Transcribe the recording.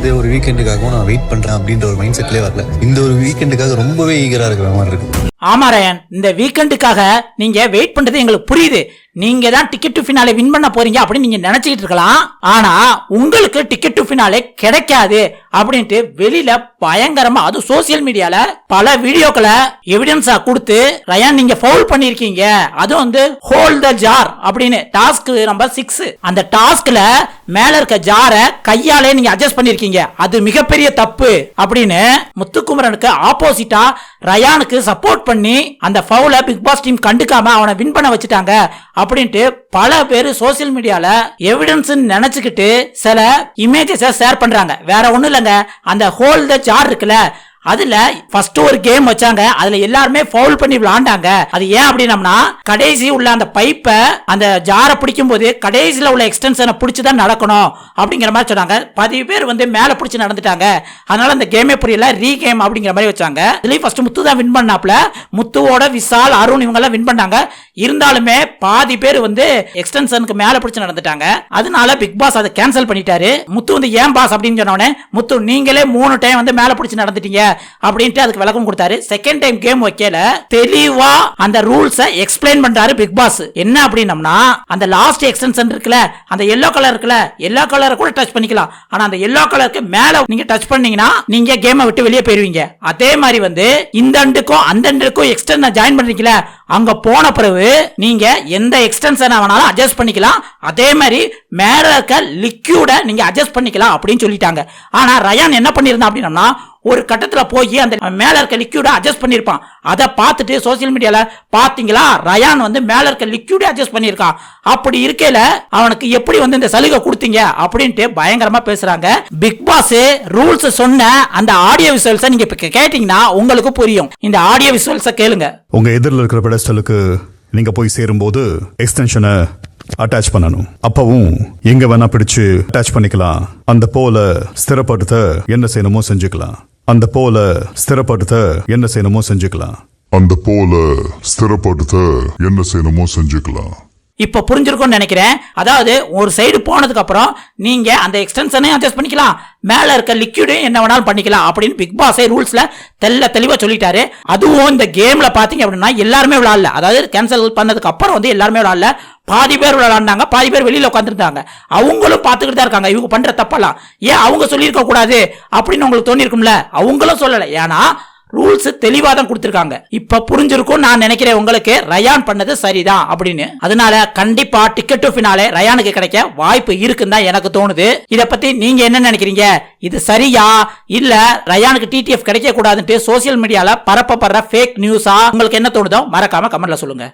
எந்த ஒரு வீக்கெண்டுக்காகவும் நான் வெயிட் பண்றேன் அப்படின்ற ஒரு மைண்ட் செட்லயே வரல. இந்த ஒரு வீக்கெண்டுக்காக ரொம்பவே ஈகரா இருக்கிற மாதிரி இருக்கு. ஆமா ரயன், இந்த வீக்கெண்டுக்காக நீங்க வெயிட் பண்றது எங்களுக்கு புரியுது. நீங்க தான் டிக்கெட் டு ஃபினாலே வின் பண்ண போறீங்க அப்படின்னு நீங்க நினைச்சிட்டு இருக்கலாம். ஆனா உங்களுக்கு டிக்கெட் டு ஃபினாலே கிடைக்காது அப்படின்ட்டு வெளியில பயங்கரமா அது சோசியல் மீடியால பல வீடியோக்களை எவிடன்ஸா கொடுத்து ரயான் நீங்க ஃபவுல் பண்ணிருக்கீங்க, அது வந்து ஹோல்ட் த ஜார் அப்படின்னு டாஸ்க் நம்பர் 6 அந்த டாஸ்க்ல மேல இருக்க ஜார கையாலே நீங்க அட்ஜஸ்ட் பண்ணிருக்கீங்க, அது மிகப்பெரிய தப்பு அப்படின்னு முத்துக்குமரனுக்கு ஆப்போசிட்டா ரயானுக்கு சப்போர்ட் பண்ணி அந்த ஃபவுல பிக் பாஸ் டீம் கண்டுக்காம அவனை வின் பண்ண வச்சுட்டாங்க அப்படின்ட்டு பல பேர் சோசியல் மீடியால எவிடன்ஸ் நினைச்சுக்கிட்டு சில இமேஜஸ் ஷேர் பண்றாங்க. வேற ஒண்ணும் இல்லங்க, அந்த ஹோல்ட் த ஜார் இருக்குல்ல, அதுல ஃபர்ஸ்ட் ஒரு கேம் வச்சாங்க, அதுல எல்லாருமே ஃபவுல் பண்ணி விளையாண்டாங்க. அது ஏன் அப்படின்னா கடைசி உள்ள அந்த பைப்பை அந்த ஜாரை பிடிக்கும் போது கடைசியில உள்ள எக்ஸ்டென்ஷனை பிடிச்சுதான் நடக்கணும் அப்படிங்கிற மாதிரி சொன்னாங்க. 10 பேர் வந்து மேல பிடிச்சு நடந்துட்டாங்க, அதனால அந்த கேமே புரியல, ரீ கேம் அப்படிங்கிற மாதிரி வச்சாங்க. இதுலயும் ஃபர்ஸ்ட் முத்து தான் வின் பண்ணாப்ல, முத்துவோட விஷால் அருண் இவங்க எல்லாம் வின் பண்ணாங்க. இருந்தாலுமே பாதி பேர் வந்து எக்ஸ்டென்ஷனுக்கு மேல பிடிச்சு நடந்துட்டாங்க. அதனால பிக் பாஸ் அதை கேன்சல் பண்ணிட்டாரு. முத்து வந்து ஏன் பாஸ் அப்படின்னு சொன்னோடனே முத்து நீங்களே 3 டைம் வந்து மேல பிடிச்சு நடந்துட்டீங்க அப்படின்ட்டு அதுக்கு விளக்கம் கொடுத்தாரு. செகண்ட் டைம் கேம் வைக்கல, தெளிவா அந்த ரூல்ஸை எக்ஸ்பிளைன் பண்றாரு பிக் பாஸ். என்ன அப்படின்னா அந்த லாஸ்ட் எக்ஸ்டென்ஷன் இருக்குல்ல, அந்த எல்லோ கலர் இருக்குல்ல, எல்லோ கலரை கூட டச் பண்ணிக்கலாம், ஆனா அந்த எல்லோ கலருக்கு மேல நீங்க டச் பண்ணீங்கன்னா நீங்க கேமை விட்டு வெளியே போயிருவீங்க. அதே மாதிரி வந்து இந்த அண்டுக்கும் அந்த அண்டுக்கும் எக்ஸ்டென்ஷன் ஜாயின் பண்றீங்களா, அங்க போன பிறகு நீங்க எந்த எக்ஸ்டென்ஷன் வேணாலும் அட்ஜஸ்ட் பண்ணிக்கலாம், அதே மாதிரி மேல இருக்க லிக்யூட நீங்க அட்ஜஸ்ட் பண்ணிக்கலாம் அப்படின்னு சொல்லிட்டாங்க. ஆனா ரயான் என்ன பண்ணிருந்தான் அப்படின்னா ஒரு கட்டத்துல போய் அந்த மேல இருக்க லிக்யூட அட்ஜஸ்ட் பண்ணிருப்பான். அதை பார்த்துட்டு சோசியல் மீடியால பாத்தீங்களா ரயான் வந்து மேல இருக்க லிக்யூட அட்ஜஸ்ட் பண்ணிருக்கான், அப்படி இருக்கையில அவனுக்கு எப்படி வந்து இந்த சலுகை கொடுத்தீங்க அப்படின்ட்டு பயங்கரமா பேசுறாங்க. பிக் பாஸ் ரூல்ஸ் சொன்ன அந்த ஆடியோ விசுவல்ஸை நீங்க இப்ப கேட்டீங்கன்னா உங்களுக்கு புரியும். இந்த ஆடியோ விசுவல்ஸை கேளுங்க. உங்க எதிரில் இருக்கிற பெடஸ்டலுக்கு நீங்க போய் சேரும்போது எக்ஸ்டென்ஷனை அட்டாச் பண்ணணும். அப்பவும் எங்க வேணா பிடிச்சு அட்டாச் பண்ணிக்கலாம். அந்த போல ஸ்திரப்படுத்த என்ன செய்யணுமோ செஞ்சுக்கலாம். அந்த போல ஸ்திரப்படுத்த என்ன செய்யணுமோ செஞ்சுக்கலாம். அந்த போல ஸ்திரப்படுத்த என்ன செய்யணுமோ செஞ்சுக்கலாம். இப்ப புரிஞ்சிருக்கும் நினைக்கிறேன். அதாவது ஒரு சைடு போனதுக்கு அப்புறம் நீங்க அந்த எக்ஸ்டென்ஷனையும் அட்ஜஸ்ட் பண்ணிக்கலாம், மேல இருக்க லிக்விடையும் என்ன வேணாலும் பண்ணிக்கலாம் அப்படின்னு பிக் பாஸ் ரூல்ஸ்ல தெளிவா சொல்லிட்டாரு. அதுவும் இந்த கேம்ல பாத்தீங்க அப்படின்னா எல்லாருமே விளையாடல, அதாவது கேன்சல் பண்ணதுக்கு அப்புறம் வந்து எல்லாருமே விளையாடல, பாதி பேர் விளையாண்டாங்க, பாதி பேர் வெளியில உட்காந்துருந்தாங்க. அவங்களும் பார்த்துக்கிட்டு தான் இருக்காங்க இவங்க பண்ற தப்பெல்லாம். ஏன் அவங்க சொல்லியிருக்க கூடாது அப்படின்னு உங்களுக்கு தோணி இருக்கும்ல, அவங்களும் சொல்லல, ஏன்னா ரூல்ஸ் தெளிவா தான் கொடுத்திருக்காங்க. இப்ப புரிஞ்சிருக்கும் நான் நினைக்கிறேன் உங்களுக்கு ரயான் பண்ணது சரிதான் அப்படின்னு. அதனால கண்டிப்பா டிக்கெட் டு ஃபினாலே ரயானுக்கு கிடைக்க வாய்ப்பு இருக்குன்னு தான் எனக்கு தோணுது. இத பத்தி நீங்க என்ன நினைக்கிறீங்க? இது சரியா இல்ல ரயானுக்கு டிடிஎஃப் கிடைக்க கூடாதுன்னு சோசியல் மீடியால பரப்பப்படுற ஃபேக் நியூஸா உங்களுக்கு என்ன தோணுதோ மறக்காம கமெண்ட்ல சொல்லுங்க.